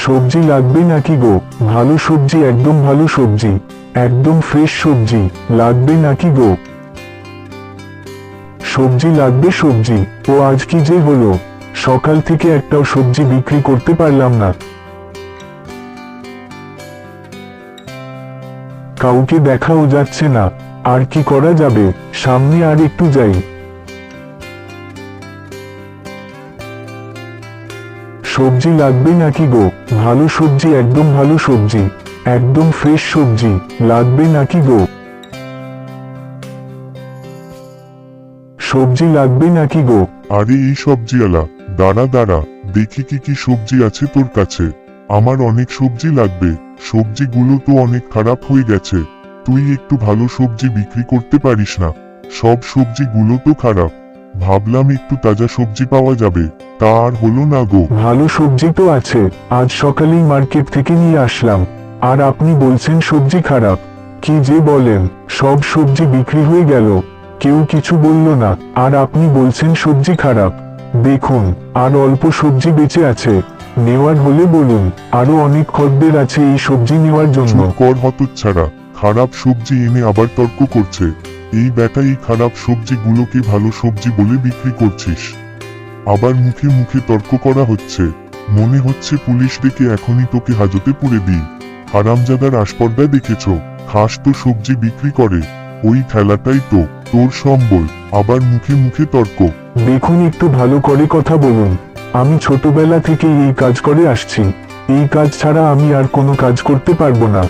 সবজি লাগবে নাকি গো? ভালো সবজি, একদম ভালো সবজি, একদম ফ্রেশ সবজি লাগবে নাকি গো? সবজি লাগবে, সবজি। ও আজ কি যে হলো, সকাল থেকে একটাও সবজি বিক্রি করতে পারলাম না। কাউকে দেখাও যাচ্ছে না, আর কি করা যাবে? সামনে আর একটু যাই। সবজি লাগবে নাকি গো? ভালো সবজি, একদম ভালো সবজি, একদম ফ্রেশ সবজি লাগবে নাকি গো? সবজি লাগবে নাকি গো? আরে এই সবজিওয়ালা, দাঁড়া দাঁড়া, দেখি কি কি সবজি আছে তোর কাছে। আমার অনেক সবজি লাগবে, সবজিগুলো তো অনেক খারাপ হয়ে গেছে। তুই একটু ভালো সবজি বিক্রি করতে পারিস না? সব সবজিগুলো তো খারাপ। ভাবলাম একটু তাজা সবজি পাওয়া যাবে, তা আর হলো না গো। ভালো সবজি তো আছে, আজ সকালেই মার্কেট থেকে নিয়ে আসলাম, আর আপনি বলছেন সবজি খারাপ? কি যে বলেন, সব সবজি বিক্রি হয়ে গেল, কেউ কিছু বলল না, আর আপনি বলছেন সবজি খারাপ? দেখুন, আর অল্প সবজি বেঁচে আছে, নেওয়ার হলে বলুন, আরো অনেক খদ্দের আছে এই সবজি নেওয়ার জন্য। চুপ কর হতচ্ছাড়া, খারাপ সবজি এনে আবার তর্ক করছে। এই বেটা, এই খারাপ সবজিগুলোকে ভালো সবজি বলে বিক্রি করছিস, আবার মুখে মুখে তর্ক করা হচ্ছে। মনে হচ্ছে পুলিশ ডেকে এখনই তোকে হাজতে পুরে দিই। হারামজাদার আসপর্দা দেখেছ, খাস তো সবজি বিক্রি করে, ওই ঠেলাটাই তো তোর সম্বল, আবার মুখে মুখে তর্ক। দেখুন, একটু ভালো করে কথা বলুন। আমি ছোটবেলা থেকে এই কাজ করে আসছি, এই কাজ ছাড়া আমি আর কোনো কাজ করতে পারবো না।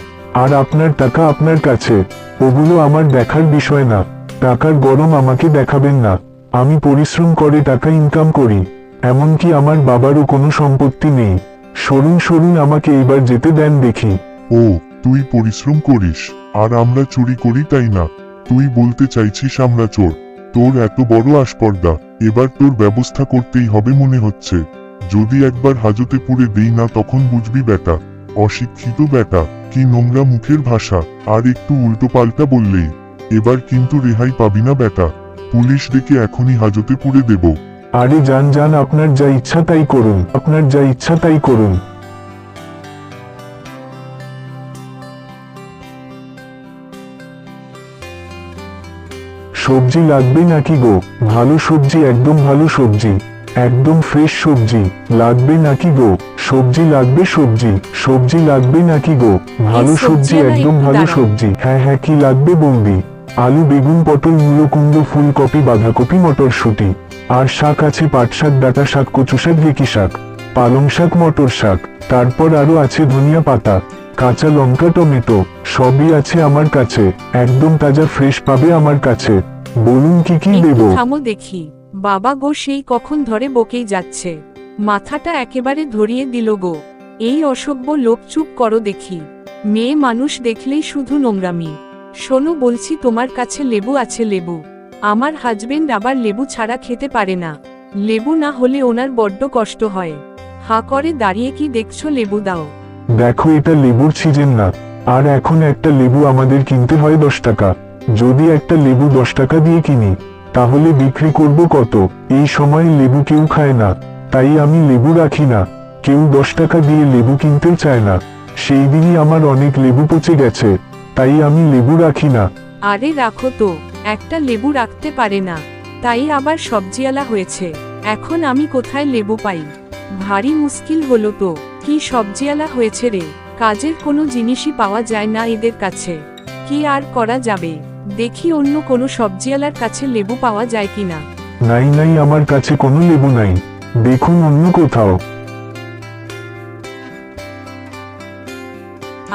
আর আপনার টাকা আপনার কাছে, ওগুলো আমার দেখার বিষয় না। টাকার গরম আমাকে দেখাবেন না। আমি পরিশ্রম করে টাকা ইনকাম করি, এমনকি আমার বাবারও কোনো সম্পত্তি নেই। সরুন সরুন, আমাকে এবার যেতে দেন দেখি। ও, তুই পরিশ্রম করিস, আর আমরা চুরি করি তাই না? তুই বলতে চাইছিস আমরা চোর? তোর এত বড় আসপর্দা, এবার তোর ব্যবস্থা করতেই হবে মনে হচ্ছে। যদি একবার হাজতে পুরে দেই না, তখন বুঝবি বেটা। অশিক্ষিত বেটা, কি নোংরা মুখের ভাষা! আর একটু উল্টো পাল্টা বললেই এবার কিন্তু রেহাই পাবি না বেটা। পুলিশ ডেকে এখনই হাজতে পুরে দেব। আরে যান যান, আপনার যা ইচ্ছা তাই করুন, আপনার যা ইচ্ছা তাই করুন। সবজি লাগবে নাকি গো? ভালো সবজি, একদম ভালো সবজি, একদম ফ্রেশ সবজি লাগবে নাকি গো? সবজি লাগবে, সবজি, সবজি লাগবে নাকি গো? ভালো সবজি, একদম ভালো সবজি। হ্যাঁ হ্যাঁ, কি লাগবে বৌদি? আলু, বেগুন, পটল, মূলো, কুমড়ো, ফুলকপি, বাঁধাকপি, মটরশুঁটি। আর শাক আছে পাট শাক, ডাঁটা শাক, কচু শাক, ঢেঁকি শাক, পালং শাক, মটর শাক। তারপর আরো আছে ধনিয়া পাতা, কাঁচা লঙ্কা, টমেটো। সবই আছে আমার কাছে, একদম তাজা ফ্রেশ পাবে আমার কাছে। বলুন কি কি একটু দেব? থামো দেখি। বাবা গো, সেই কখন ধরে বকেই যাচ্ছে, মাথাটা একেবারে ধরিয়ে দিল গো। এই অসভ্য লোক, চুপ করো দেখি। মেয়ে মানুষ দেখলেই শুধু নোংরামি। শোনো বলছি, তোমার কাছে লেবু আছে? লেবু? আমার হাজবেন্ড আবার লেবু ছাড়া খেতে পারে না। লেবু না হলে ওনার বড্ড কষ্ট হয়। হা করে দাঁড়িয়ে কি দেখছো? লেবু দাও। দেখো, এটা লেবুর সিজন না, আর এখন একটা লেবু আমাদের কিনতে হয় 10 টাকা। যদি একটা লেবু 10 টাকা দিয়ে কিনি, তাহলে বিক্রি করব কত? এই সময় লেবু কেউ খায় না, তাই আমি লেবু রাখি না। কেউ 10 টাকা দিয়ে লেবু কিনতেও চায় না। সেই দিনই আমার অনেক লেবু পচে গেছে, তাই আমি লেবু রাখি না। আরে রাখো তো, একটা লেবু রাখতে পারে না, তাই আবার সবজিওয়ালা হয়েছে। এখন আমি কোথায় লেবু পাই? ভারী মুশকিল হলো তো। কি সবজিওয়ালা হয়েছে রে, কাজের কোনো জিনিসই পাওয়া যায় না এদের কাছে। কি আর করা যাবে, দেখি অন্য কোনো সবজিওয়ালার কাছে লেবু পাওয়া যায় কিনা। নাই নাই, আমার কাছে কোনো লেবু নাই, দেখুন অন্য কোথাও।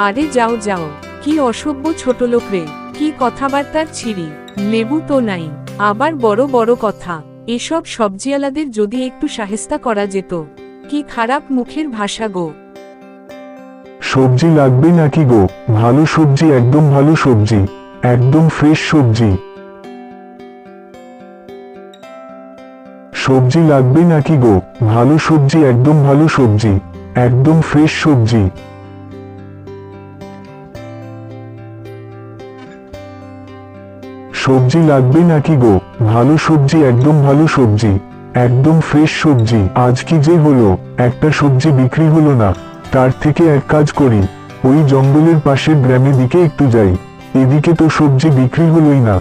আরে যাও যাও, কি অসভ্য ছোট লোক রে, কি কথাবার্তার ছিরি। লেবু তো নাই, আবার বড় বড় কথা। এসব সবজিওয়ালাদের যদি একটু শায়েস্তা করা যেত। কি খারাপ মুখের ভাষা গো। সবজি লাগবে নাকি গো? ভালো সবজি, একদম ভালো সবজি, একদম ফ্রেশ সবজি। সবজি লাগবে নাকি গো? ভালো সবজি, একদম ভালো সবজি, একদম ফ্রেশ সবজি। সবজি লাগবে নাকি গো? ভালো সবজি, একদম ভালো সবজি, একদম ফ্রেশ সবজি। আজ কি যে হলো, একটা সবজি বিক্রি হলো না, তার থেকে এক কাজ করি, ওই জঙ্গলের পাশের গ্রামের দিকে একটু যাই। এদিকে তো সবজি বিক্রি হলোই না,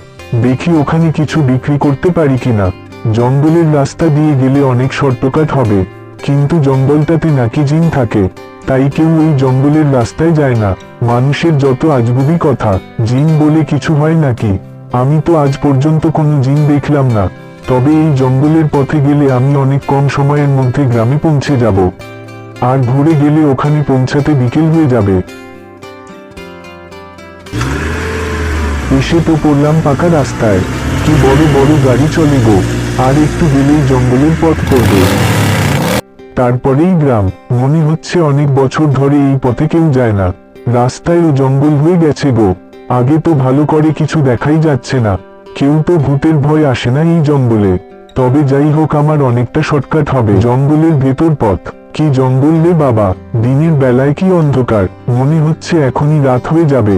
দেখি ওখানে কিছু বিক্রি করতে পারি কিনা। জঙ্গলের রাস্তা দিয়ে গেলে অনেক শর্টকাট হবে, কিন্তু জঙ্গলটাতে নাকি জিন থাকে, তাই কেউ ওই জঙ্গলের রাস্তায় যায় না। মানুষের যত আজগুবি কথা, জিন বলে কিছু হয় নাকি? আমি তো আজ পর্যন্ত কোনো জিন দেখলাম না। তবে এই জঙ্গলের পথে গেলে আমি অনেক কম সময়ের মধ্যে গ্রামে পৌঁছে যাব, আর ঘুরে গেলে ওখানে পৌঁছাতে বিকেল হয়ে যাবে। এসে তো পড়লাম পাকা রাস্তায়, কি বড় বড় গাড়ি চলে গো, আর একটু গেলেই জঙ্গলের পথ পড়বে, তারপরেই গ্রাম। মনে হচ্ছে অনেক বছর ধরে এই পথে কেউ যায় না, রাস্তায় ও জঙ্গল হয়ে গেছে গো। আগে তো ভালো করে কিছু দেখাই যাচ্ছে না, কেউ তো ভূতের ভয় আসে না এই জঙ্গলে। তবে যাই হোক, আমার অনেকটা শর্টকাট হবে। জঙ্গলের ভেতর পথ, কি জঙ্গল রে বাবা, দিনের বেলায় কি অন্ধকার, মনে হচ্ছে এখনই রাত হয়ে যাবে।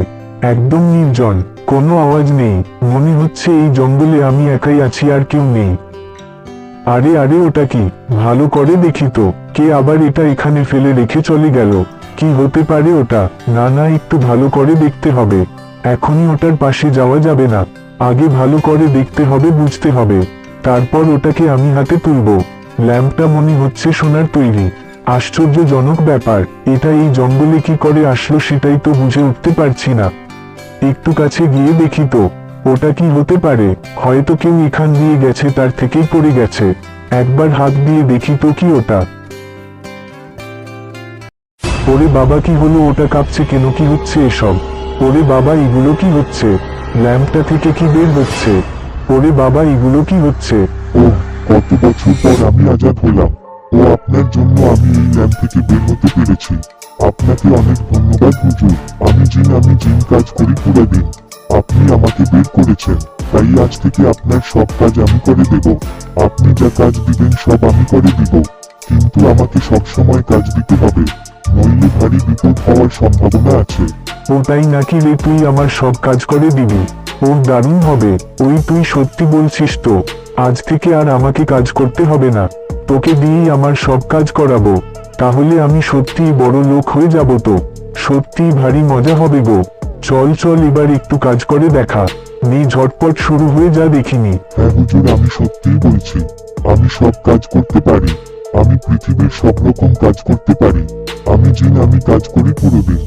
একদম নির্জন, কোনো আওয়াজ নেই, মনে হচ্ছে এই জঙ্গলে আমি একাই আছি আর কেউ নেই। আরে আরে, ওটা কি? ভালো করে দেখি তো, কে আবার এটা এখানে ফেলে রেখে চলে গেল? কি হতে পারে ওটা? না না, একটু ভালো করে দেখতে হবে, এখনই ওটার পাশে যাওয়া যাবে না। আগে ভালো করে দেখতে হবে, বুঝতে হবে, তারপর ওটাকে আমি হাতে তুলব। ল্যাম্পটা মনে হচ্ছে সোনার তৈরি, আশ্চর্যজনক ব্যাপার। এটা এই জঙ্গলে কি করে আসলো সেটাই তো বুঝে উঠতে পারছি না। একটু কাছে গিয়ে দেখি তো, ওটা কি হতে পারে? হয়তো কেউ এখান দিয়ে গেছে, তার থেকেই পড়ে গেছে। একবার হাত দিয়ে দেখি তো কি ওটা। ওরে বাবা, কি হলো? ওটা কাঁপছে কেন? কি হচ্ছে এসব? ওরে বাবা, এগুলো কি হচ্ছে? ল্যাম্পটা থেকে কি বের হচ্ছে? ওরে বাবা, এগুলো কি হচ্ছে? ও, কত বছর পর আমি আজাদ হলাম। ও, আপনার জন্য আমি এই ল্যাম্প থেকে বের হতে পেরেছি। আপনাকে অনেক ধন্যবাদ হুজুর। আমি জিন কাজ করি পুরো দিন। আপনি আমাকে বের করেছেন, তাই আজ থেকে আপনার সব কাজ আমি করে দেব। আপনি যা কাজ দিবেন সব আমি করে দিব, কিন্তু আমাকে সব সময় কাজ দিতে হবে, নইলে ভারী বিপদ হওয়ার সম্ভাবনা আছে। ওটাই নাকি রে, তুই আমার সব কাজ করে দিবি? ও দারুণ হবে। ওই, তুই সত্যি বলছিস তো? আজ থেকে আর আমাকে কাজ করতে হবে না, তোকে দিয়েই আমার সব কাজ করাবো। তাহলে আমি সত্যিই বড় লোক হয়ে যাব তো। সত্যিই ভারী মজা হবে গো। চল চল, এবার একটু কাজ করে দেখা, নি ঝটপট শুরু হয়ে যা দেখিনি। হ্যাঁ হুজুর, আমি সত্যিই বলছি, আমি সব কাজ করতে পারি। আমি পৃথিবীর সব রকম কাজ করতে পারি। আমি কাজ করি পুরো দিন।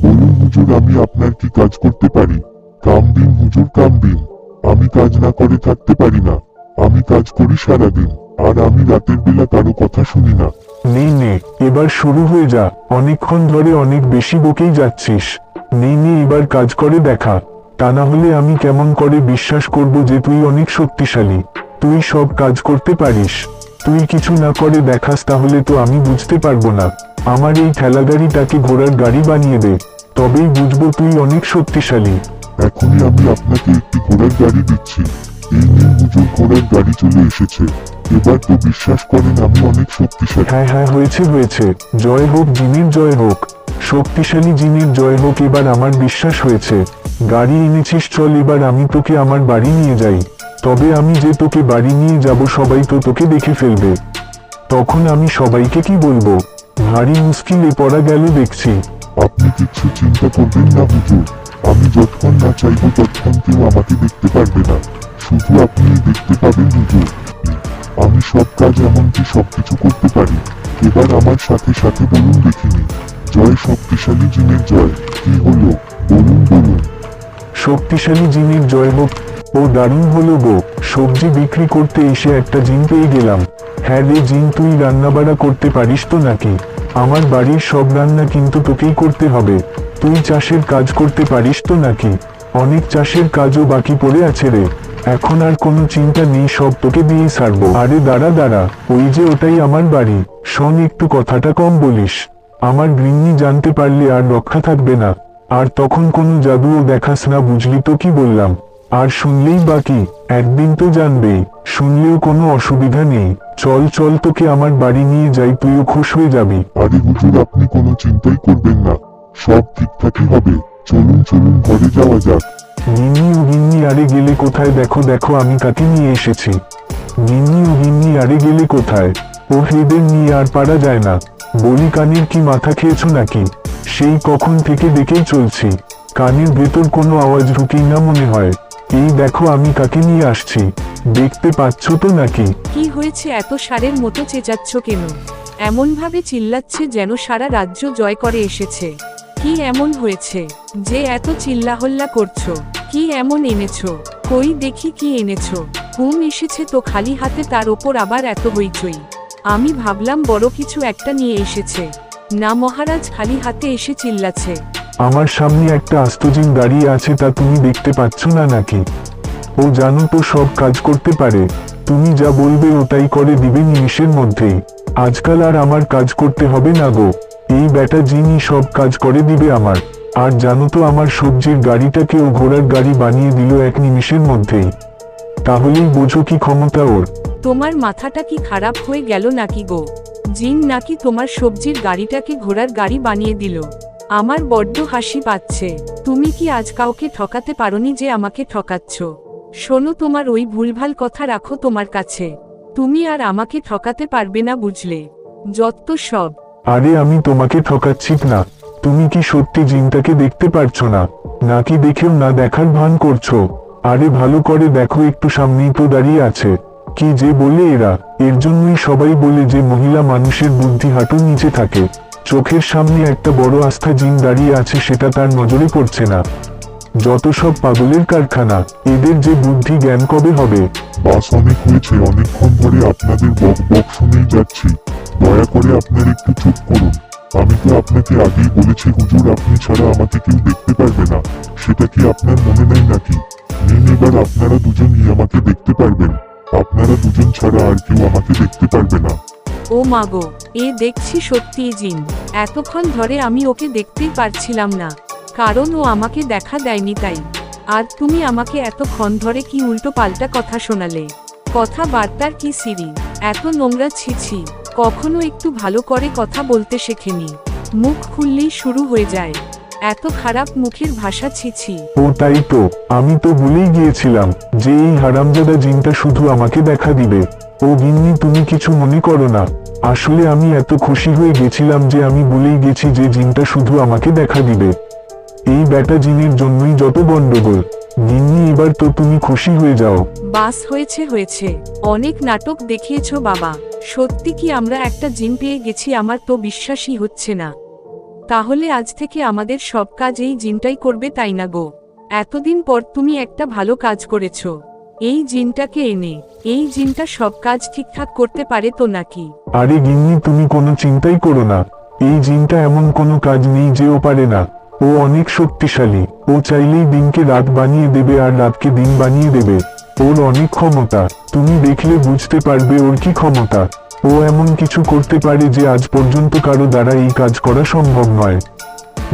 বলুন হুজুর, আমি আপনার কি কাজ করতে পারি? কাম দিন হুজুর, কাম দিন। আমি কাজ না করে থাকতে পারি না। আমি কাজ করি সারাদিন, আর আমি রাতের বেলা কারো কথা শুনি না। নে, এবার শুরু হয়ে যা। অনেকক্ষণ ধরে অনেক বেশি বকেই যাচ্ছিস। নে, এবার কাজ করে দেখা, তা না হলে আমি কেমন করে বিশ্বাস করব যে তুই অনেক শক্তিশালী, তুই সব কাজ করতে পারিস। তুই কিছু না করে দেখাস, তাহলে তো আমি বুঝতে পারবো না। আমার এই ঠেলাগাড়িটাকে ঘোড়ার গাড়ি বানিয়ে দে, তবেই বুঝবো তুই অনেক শক্তিশালী। এখনই আমি আপনাকে একটি ঘোড়ার গাড়ি দিচ্ছি। এই নিন হুজুর, ঘোড়ার গাড়ি চলে এসেছে। এবার তো বিশ্বাস করেন আমি অনেক শক্তিশালী। হ্যাঁ, হয়েছে। জয় হোক জিনের, জয় হোক, শক্তিশালী জিনের জয় হোক। এবার আমার বিশ্বাস হয়েছে। গাড়ি এনেছিস, চল এবার আমি তোকে আমার বাড়ি নিয়ে যাই। তবে আমি যে তোকে বাড়ি নিয়ে যাব, সবাই তো তোকে দেখে ফেলবে। তখন আমি সবাইকে কি বলবো? ভারী মুশকিলে পড়া গেল দেখছি। আপনি কিচ্ছু চিন্তা করবেন না হুজুর। আমি যতক্ষণ না চাইবো ততক্ষণ কেউ আমাকে দেখতে পারবে না। শুধু আপনিই দেখতে পাবেন হুজুর। আমি সব কাজ, এমনকি সবকিছু করতে পারি। এবার আমার সাথে সাথে বলুন দেখিনি, জয় শক্তিশালী জিনের জয়। কি হলো? বলুন। শক্তিশালী জিনের জয় হোক। ও দারুণ হলো গো, সবজি বিক্রি করতে এসে একটা জিন পেয়ে গেলাম। হ্যাঁ রে জিন, তুই রান্নাবাড়া করতে পারিস তো নাকি? আমার বাড়ির সব রান্না কিন্তু তোকেই করতে হবে। তুই চাষের কাজ করতে পারিস তো নাকি? অনেক চাষের কাজও বাকি পড়ে আছে রে, এখন আর কোনো চিন্তা নেই, সব তোকে দিয়েই ছাড়বো। আরে দাঁড়া, ওই যে ওটাই আমার বাড়ি। শোন, একটু কথাটা কম বলিস, আমার গৃহিণী জানতে পারলে আর রক্ষা থাকবে না। আর তখন কোনো জাদুও দেখাস না, বুঝলি তো কি বললাম? আর শুনলেই বাকি, একদিন তো জানবেই, শুনলেও কোনো অসুবিধা নেই। চল তোকে আমার বাড়ি নিয়ে যাই, তুইও খুশ হয়ে যাবি। আরে হুজুর, আপনি কোনো চিন্তাই করবেন না, সব ঠিকঠাকই হবে। চলুন ঘরে যাওয়া যাক। গিন্নি আরে গেলে কোথায়? দেখো আমি কাকে নিয়ে এসেছি। গিন্নি আরে গেলে কোথায়? ও এদের নিয়ে আর পারা যায় না। বলি কানের কি মাথা খেয়েছো নাকি? সেই কখন থেকে দেখেই চলছি, কানের ভেতর কোনো আওয়াজ ঢুকেই না মনে হয়। এই দেখো আমি কাকে নিয়ে আসছি, দেখতে পাচ্ছ তো নাকি? কি হয়েছে, এত ষাঁড়ের মতো চেঁচাচ্ছ কেন? এমন ভাবে চিল্লাচ্ছে যেন সারা রাজ্য জয় করে এসেছে। কি এমন হয়েছে যে এত চিল্লাহল্লা করছো? কি এমন এনেছো? কই দেখি কি এনেছো। হুম, এসেছে তো খালি হাতে, তার ওপর আবার এত হইচই। আমি ভাবলাম বড় কিছু একটা নিয়ে এসেছে। না মহারাজ, খালি হাতে এসে চিল্লাছে। আমার সামনে একটা আস্তজিন দাঁড়িয়ে আছে, তা তুমি দেখতে পাচ্ছ না নাকি? ও জানো তো সব কাজ করতে পারে, তুমি যা বলবে ওটাই করে দিবে নিমিষের মধ্যেই। আজকাল আর আমার কাজ করতে হবে না গো, এই বেটা জিনই সব কাজ করে দিবে আমার। আর জানো তো আমার সবজির গাড়িটাকে ও ঘোড়ার গাড়ি বানিয়ে দিল এক নিমিষের মধ্যেই। তাহলেই বোঝো কি ক্ষমতা ওর। তোমার মাথাটা কি খারাপ হয়ে গেল নাকি গো? জিন নাকি তোমার সবজির গাড়িটাকে ঘোড়ার গাড়ি বানিয়ে দিল? আমার বড্ড হাসি পাচ্ছে। তুমি কি আজ কাউকে ঠকাতে পারোনি যে আমাকে ঠকাচ্ছ? শোনো, তোমার ওই ভুলভাল কথা রাখো তোমার কাছে। তুমি আর আমাকে ঠকাতে পারবে না, বুঝলে? যত সব। আরে আমি তোমাকে ঠকাচ্ছি না, তুমি কি সত্যি জিনটাকে দেখতে পারছো না, নাকি দেখেও না দেখার ভান করছো? আরে ভালো করে দেখো, একটু সামনেই তো দাঁড়িয়ে আছে। কি যে বলে এরা, এর জন্যই সবাই বলে যে মহিলা মানুষের বুদ্ধি হাঁটুর নিচে থাকে। চোখের সামনে একটা বড় আস্থা জিন দাঁড়িয়ে আছে, সেটা তার নজরে পড়ছে না। যত সব পাগলের কারখানা, এদের যে বুদ্ধি জ্ঞান কবে হবে? বাস অনেক হয়েছে, অনেকক্ষণ ধরে আপনাদের বক বক শুনেই যাচ্ছি। দয়া করে আপনার একটু চুপ করুন। আমি তো আপনাকে আগেই বলেছি হুজুর, আপনি ছাড়া আমাকে কেউ দেখতে পারবে না। সেটা কি আপনার মনে নেই নাকি? নিন, এবার আপনারা দুজনই আমাকে দেখতে পারবেন। আপনারা দুজন ছাড়া আর কেউ আমাকে দেখতে পারবে না। ও মাগো, এ দেখছি সত্যিই জিন। এতক্ষণ ধরে আমি ওকে দেখতেই পারছিলাম না, কারণ ও আমাকে দেখা দেয়নি তাই। আর তুমি আমাকে এতক্ষণ ধরে কি উল্টো পাল্টা কথা শোনালে? কথাবার্তার কি সিরি? এত নোংরা, ছিছি। কখনো একটু ভালো করে কথা বলতে শেখেনি, মুখ খুললেই শুরু হয়ে যায় এত খারাপ মুখের ভাষা, ছিছি। ও তাই তো, আমি তো ভুলেই গিয়েছিলাম যে এই হারামজাদা জিনটা শুধু আমাকে দেখা দিবে। ও গিন্নি, তুমি কিছু মনে করো না, আসলে আমি এত খুশি হয়ে গেছিলাম যে আমি ভুলেই গেছি যে জিনটা শুধু আমাকে দেখা দিবে। এই বেটা জিনের জন্যই যত গন্ডগোল। গিন্নি, এবার তো তুমি খুশি হয়ে যাও। বাস হয়েছে হয়েছে, অনেক নাটক দেখিয়েছো বাবা। সত্যি কি আমরা একটা জিন পেয়ে গেছি? আমার তো বিশ্বাসই হচ্ছে না। তাহলে আজ থেকে আমাদের সব কাজ এই জিনটাই করবে, তাই না গো? এতদিন পর তুমি একটা ভালো কাজ করেছো, এই জিনটাকে এনে। এই জিনটা সব কাজ ঠিকঠাক করতে পারে তো নাকি? আরে গিন্নি, তুমি কোনো চিন্তাই করো না, এই জিনটা এমন কোনো কাজ নেই যে ও পারে না। ও অনেক শক্তিশালী, ও চাইলেই দিনকে রাত বানিয়ে দেবে আর রাতকে দিন বানিয়ে দেবে। ওর অনেক ক্ষমতা, তুমি দেখলে বুঝতে পারবে ওর কি ক্ষমতা। ও এমন কিছু করতে পারে যে আজ পর্যন্ত কারো দ্বারা এই কাজ করা সম্ভব নয়,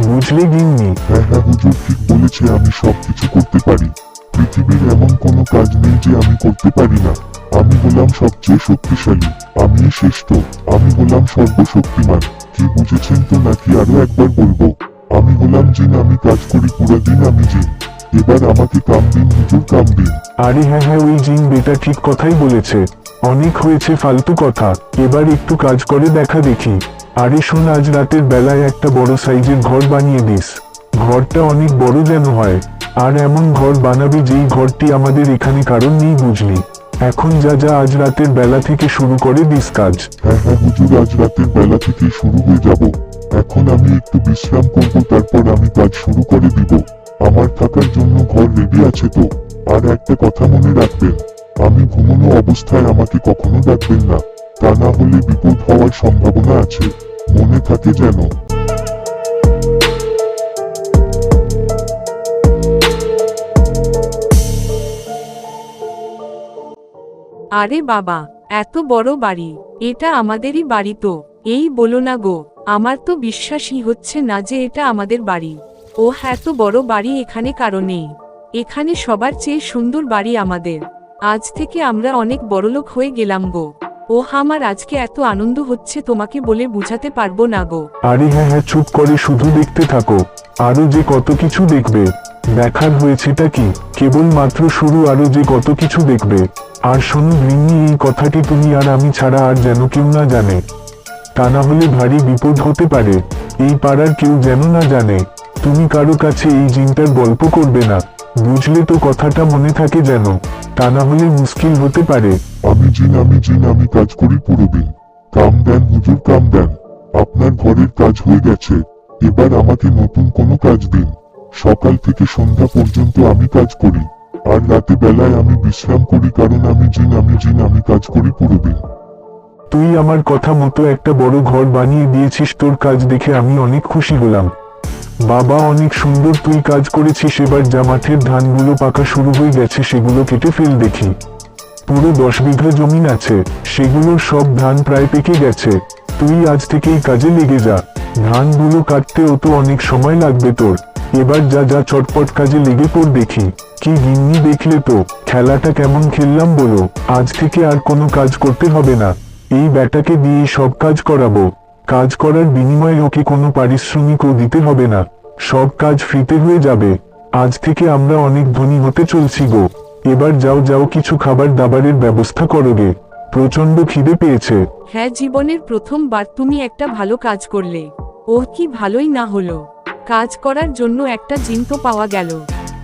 বুঝলে গিন্নি? হ্যাঁ হ্যাঁ হুজুর, ঠিক বলেছে, আমি সব কিছু করতে পারি। পৃথিবীর এমন কোনো কাজ নেই যে আমি করতে পারি না। আমি হলাম সবচেয়ে শক্তিশালী, আমি শ্রেষ্ঠ, আমি হলাম সর্বশক্তিমান। কি বুঝেছেন তো নাকি আরো একবার বলবো? আমি হলাম জিন, আমি কাজ করি পুরো দিন, আমি জিন। এবার আমাকে কাম দিন হুজুর, কাম দিন। আরে হ্যাঁ হ্যাঁ, ওই জিন বেটা ঠিক কথাই বলেছে। অনেক হয়েছে ফালতু কথা, এবার একটু কাজ করে দেখা দেখি। আরে শোন, আজ রাতের বেলায় একটা বড় সাইজের ঘর বানিয়ে দিস। ঘরটা অনেক বড় যেন হয়, আর এমন ঘর বানাবি যেই ঘরটি আমাদের এখানে কারণ নেই, বুঝলি? এখন যা যা, আজ রাতের বেলা থেকে শুরু করে দিস কাজ। হ্যাঁ হ্যাঁ হুজুর, আজ রাতের বেলা থেকে শুরু হয়ে যাব। এখন আমি একটু বিশ্রাম করব, তারপর আমি কাজ শুরু করে দিব। আমার থাকার জন্য ঘর রেডি আছে তো? আর একটা কথা মনে রাখবেন, আমি ঘুমানো অবস্থায় আমাকে কখনো ডাকবেন না, তা না হলে বিপদ হওয়ার সম্ভাবনা আছে, মনে থাকে যেন। আরে বাবা, এত বড় বাড়ি! এটা আমাদেরই বাড়ি তো? এই বলো না গো, আমার তো বিশ্বাসই হচ্ছে না যে এটা আমাদের বাড়ি। ও এত বড় বাড়ি এখানে কারো নেই। এখানে সবার চেয়ে সুন্দর বাড়ি আমাদের। আজ থেকে আমরা অনেক বড়লোক হয়ে গেলাম গো। ও আমার আজকে এত আনন্দ হচ্ছে, তোমাকে বলে বুঝাতে পারবো না গো। আরে হ্যাঁ হ্যাঁ, চুপ করে শুধু দেখতে থাকো, আরো যে কত কিছু দেখবে। দেখার হয়েছেটা কি, কেবল মাত্র শুরু, আরো যে কত কিছু দেখবে। আর শোনো গৃহিণী, এই কথাটি তুমি আর আমি ছাড়া আর যেন কেউ না জানে। তা না হলে ভারী বিপদ হতে পারে। এই পাড়ার কেউ যেন না জানে তুমি কারো কাছে এই জিনটার গল্প করবে না, বুঝলে তো? কথাটা মনে থাকে যেন, তা না হলে মুশকিল হতে পারে। আমি জিন, আমি কাজ করি পুরো দিন। কাম দেন হুজুর, কাম দেন। আপনার ঘরের কাজ হয়ে গেছে, এবার আমাকে নতুন কোনো কাজ দিন। সকাল থেকে সন্ধ্যা পর্যন্ত আমি কাজ করি, আর রাতে বেলায় আমি বিশ্রাম করি, কারণ আমি জিন, আমি কাজ করি পুরো দিন। তুই আমার কথা মতো একটা বড় ঘর বানিয়ে দিয়েছিস, তোর কাজ দেখে আমি অনেক খুশি হলাম। বাবা, অনেক সুন্দর তুই কাজ করেছিস। এবার যা, মাঠের ধানগুলো পাকা শুরু হয়ে গেছে, সেগুলো কেটে ফেল দেখি। পুরো 10 বিঘা জমিন আছে, সেগুলোর সব ধান প্রায় পেকে গেছে। তুই আজ থেকেই কাজে লেগে যা। ধানগুলো কাটতেও তো অনেক সময় লাগবে তোর। এবার যা যা, চটপট কাজে লেগে পড় দেখি। কি গিন্নি, দেখলে তো খেলাটা কেমন খেললাম বলো? আজ থেকে আর কোনো কাজ করতে হবে না, এই ব্যাটাকে দিয়ে সব কাজ করাবো। কাজ করার বিনিময়ে ওকে কোনো পারিশ্রমিকও দিতে হবে না, সব কাজ ফ্রিতে হয়ে যাবে। আজ থেকে আমরা অনেক ধনী হতে চলছি গো। এবার যাও যাও, কিছু খাবার দাবারের ব্যবস্থা করো গে, প্রচন্ড খিদে পেয়েছে। হ্যাঁ, জীবনের প্রথমবার তুমি একটা ভালো কাজ করলে। ওহ, কি ভালোই না হলো। কাজ করার জন্য একটা জিন তো পাওয়া গেল।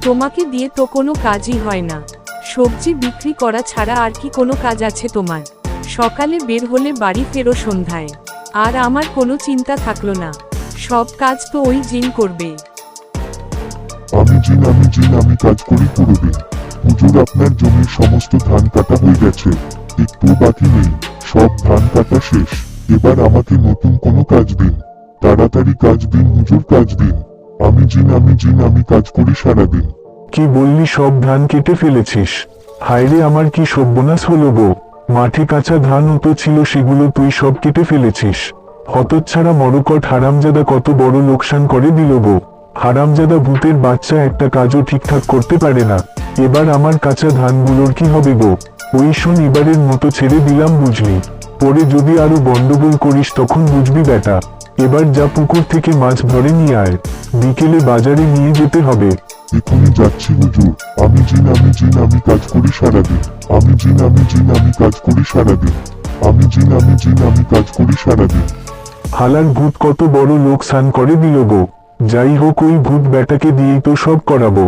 তোমাকে দিয়ে তো কোনো কাজই হয় না, সবজি বিক্রি করা ছাড়া আর কি কোনো কাজ আছে তোমার? সকালে বের হলে বাড়ি ফেরো সন্ধ্যায়, আর আমার কোনো চিন্তা থাকলো না, সব কাজ তো ওই জিন করবে। আমি জিন, আমি কাজ করি পুরো দিন। হুজুর, আপনার জমির সমস্ত ধান কাটা হয়ে গেছে, একটু বাকি নেই, সব ধান কাটা শেষ। এবার আমাকে নতুন কোনো কাজ দিন, তাড়াতাড়ি কাজ দিন হুজুর, কাজ দিন। আমি জিন, আমি কাজ করি সারাদিন। কি বললি, সব ধান কেটে ফেলেছিস? হায়রে, আমার কি সর্বনাশ হলো গো। মাঠে কাঁচা ধানও তো ছিল, সেগুলো তুই সব কেটে ফেলেছিস। হতচ্ছাড়া মরকট হারামজাদা কত বড় লোকসান করে দিল গো। হারামজাদা ভূতের বাচ্চা, একটা কাজও ঠিকঠাক করতে পারে না। এবার আমার কাঁচা ধানগুলোর কি হবে গো? ওই শোন, এবারের মতো ছেড়ে দিলাম বুঝলি, পরে যদি আরো গন্ডগোল করিস তখন বুঝবি বেটা। এবার যা, পুকুর থেকে মাছ ধরে নিয়ে আয়, বিকেলে বাজারে নিয়ে যেতে হবে। এখনই যাচ্ছি হুজুর। আমি জিন, আমি কাজ করি সারাদিন। আমি জিন, আমি কাজ করি সারাদিন। আমি জিন, আমি কাজ করি সারাদিন। হালার ভূত কত বড় লোকসান করে দিল গো। যাই হোক, ওই ভূত বেটাকে দিয়েই তো সব করাবো।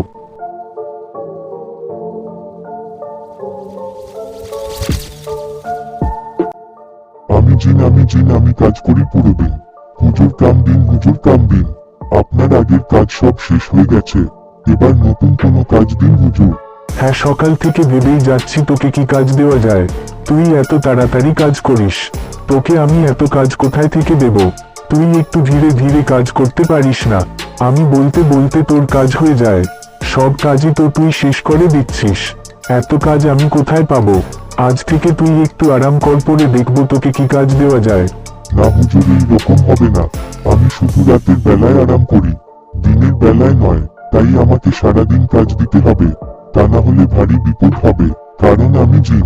আমি জিন, আমি কাজ করি পুরো দিন। হুজুর, কাম দিন হুজুর, কাম দিন। আপনার আগের কাজ সব শেষ হয়ে গেছে, এবার নতুন কোনো কাজ দিন হুজুর। হ্যাঁ, সকাল থেকে ভেবেই যাচ্ছি তোকে কি কাজ দেওয়া যায়। তুই এত তাড়াতাড়ি কাজ করিস, তোকে আমি এত কাজ কোথায় থেকে দেব? তুই একটু ধীরে ধীরে কাজ করতে পারিস না? আমি বলতে বলতে তোর কাজ হয়ে যায়, সব কাজই তো তুই শেষ করে দিচ্ছিস। এত কাজ আমি কোথায় পাবো? আজ থেকে তুই একটু আরাম কর, পরে দেখবো তোকে কি কাজ দেওয়া যায়। না হুজুর, এই রকম হবে না। আমি শুধু রাতের বেলায় আরাম করি, দিনের বেলায় নয়। তাই আমাকে সারাদিন কাজ দিতে হবে, তা না হলে ভারী বিপদ হবে। কারণ আমি জিন,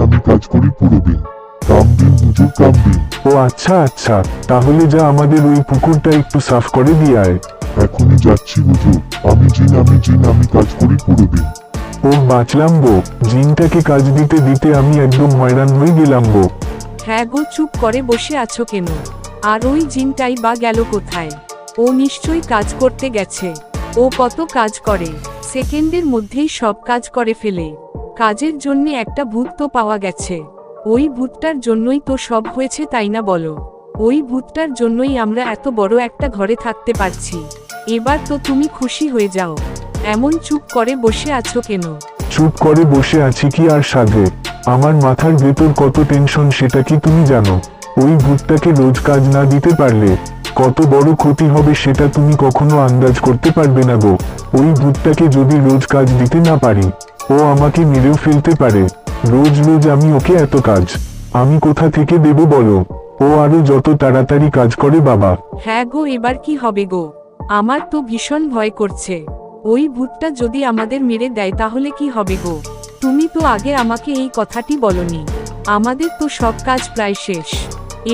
আমি কাজ করি পুরো দিন। কাম দিন হুজুর, কাম দিন। ও আচ্ছা আচ্ছা, তাহলে যা, আমাদের ওই পুকুরটা একটু সাফ করে দিয়ে আয়। এখনই যাচ্ছি হুজুর। আমি জিন, আমি কাজ করি পুরো দিন। ও বাঁচলাম গো, জিনটাকে কাজ দিতে দিতে আমি একদম হয়রান হয়ে গেলাম গো। হ্যাঁ গো, চুপ করে বসে আছো কেন? আর ওই জিনটাই বা গেল কোথায়? ও নিশ্চয়ই কাজ করতে গেছে। ও কত কাজ করে, সেকেন্ডের মধ্যেই সব কাজ করে ফেলে। কাজের জন্য একটা ভূত তো পাওয়া গেছে, ওই ভূতটার জন্যই তো সব হয়েছে, তাই না বলো? ওই ভূতটার জন্যই আমরা এত বড় একটা ঘরে থাকতে পারছি। এবার তো তুমি খুশি হয়ে যাও, এমন চুপ করে বসে আছো কেন? চুপ করে বসে আছি কি আর সাধে? আমার মাথার ভেতর কত টেনশন, সেটা কি তুমি জানো? ওই ভূতটাকে রোজ কাজ না দিতে পারলে কত বড় ক্ষতি হবে, সেটা তুমি কখনো আন্দাজ করতে পারবে না গো। ওই ভূতটাকে যদি রোজ কাজ দিতে না পারি, ও আমাকে মেরেও ফেলতে পারে। রোজ রোজ আমি ওকে এত কাজ আমি কোথা থেকে দেব বলো? ও আরো যত তাড়াতাড়ি কাজ করে বাবা। হ্যাঁ গো, এবার কি হবে গো? আমার তো ভীষণ ভয় করছে। ওই ভূতটা যদি আমাদের মেরে দেয় তাহলে কি হবে গো? তুমি তো আগে আমাকে এই কথাটি বলনি। আমাদের তো সব কাজ প্রায় শেষ,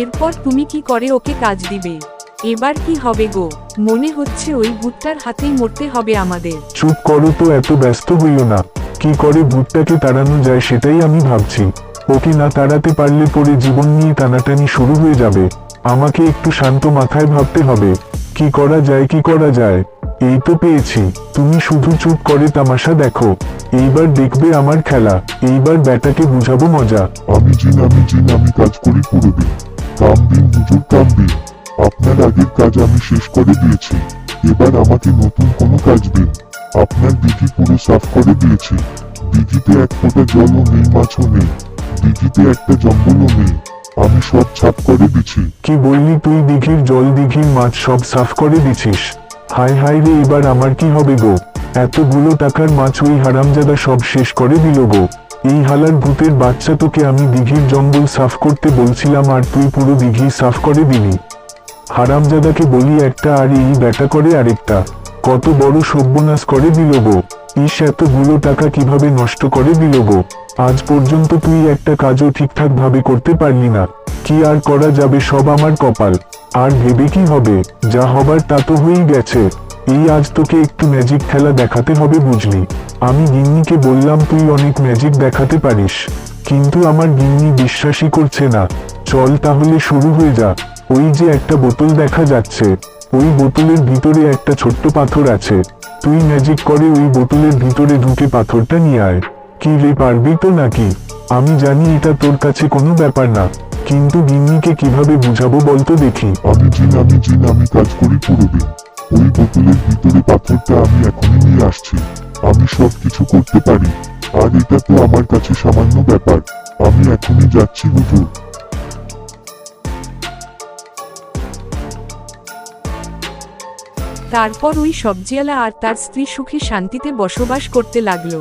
এরপর তুমি কি করে ওকে কাজ দিবে? এবার কি হবে গো? মনে হচ্ছে ওই ভূতটার হাতেই মরতে হবে আমাদের। চুপ করো তো, এত ব্যস্ত হইও না। কি করে ভূতটাকে তাড়ানো যায় সেটাই আমি ভাবছি। ওকে না তাড়াতে পারলে পরে জীবন নিয়ে টানাটানি শুরু হয়ে যাবে। আমাকে একটু শান্ত মাথায় ভাবতে হবে, কি করা যায় কি করা যায়। এই তো পেয়েছি, তুমি শুধু চুপ করে তামাশা দেখো, এইবার দেখবে আমার খেলা, এইবার ব্যাটাকে বুঝাবো মজা। আমি জিন, আমি কাজ করি পুরো দিন। কাম দিন হুজুর, কাম দিন। আপনার আগের কাজ আমি শেষ করে দিয়েছি, এবার আমাকে নতুন কোনো কাজ দিন। আপনার দিঘি পুরো সাফ করে দিয়েছি, দিঘিতে এক ফোঁটা জলও নেই, মাছও নেই, দিঘিতে একটা জঙ্গলও নেই, আমি সব ছাপ করে দিছি। কি বললি তুই? দিঘির জল দিঘির মাছ সব সাফ করে দিছিস? হায় হায় রে, এবার আমার কি হবে গো? এতগুলো টাকার মাছ ওই হারামজাদা সব শেষ করে দিল গো। এই হালার ভূতের বাচ্চা, তোকে আমি দিঘির জঙ্গল সাফ করতে বলছিলাম আর তুই পুরো দিঘি সাফ করে দিলি। হারামজাদাকে বলি একটা আর এই ব্যাটা করে আরেকটা, কত বড় সর্বনাশ করে দিল গো। ইস, এতগুলো টাকা কিভাবে নষ্ট করে দিল গো। আজ পর্যন্ত তুই একটা কাজও ঠিকঠাক ভাবে করতে পারলি না। কি আর করা যাবে, সব আমার কপাল। আর ভেবে কি হবে, যা হবার তা তো হয়েই গেছে। এই আজ তোকে একটু ম্যাজিক খেলা দেখাতে হবে বুঝলি। আমি গিন্নিকে বললাম তুই অনেক ম্যাজিক দেখাতে পারিস, কিন্তু আমার গিন্নি বিশ্বাসই করছে না। চল তাহলে শুরু হয়ে যা। ওই যে একটা বোতল দেখা যাচ্ছে, ওই বোতলের ভিতরে একটা ছোট্ট পাথর আছে। তুই ম্যাজিক করে ওই বোতলের ভিতরে ঢুকে পাথরটা নিয়ে আয়। কি রে, পারবি তো নাকি? আমি জানি এটা তোর কাছে কোনো ব্যাপার না, কিন্তু গিন্নিকে কিভাবে বুঝাবো বলতো দেখি। আমি জিন, আমি কাজ করি পুরো দিন। ওই বোতলের ভিতরে পাথরটা আমি এখনই নিয়ে আসছি। আমি সব কিছু করতে পারি, আর এটা তো আমার কাছে সামান্য ব্যাপার। আমি এখনই যাচ্ছি হুজুর। তারপর ওই সবজিওয়ালা আর তার স্ত্রী সুখে শান্তিতে বসবাস করতে লাগলো।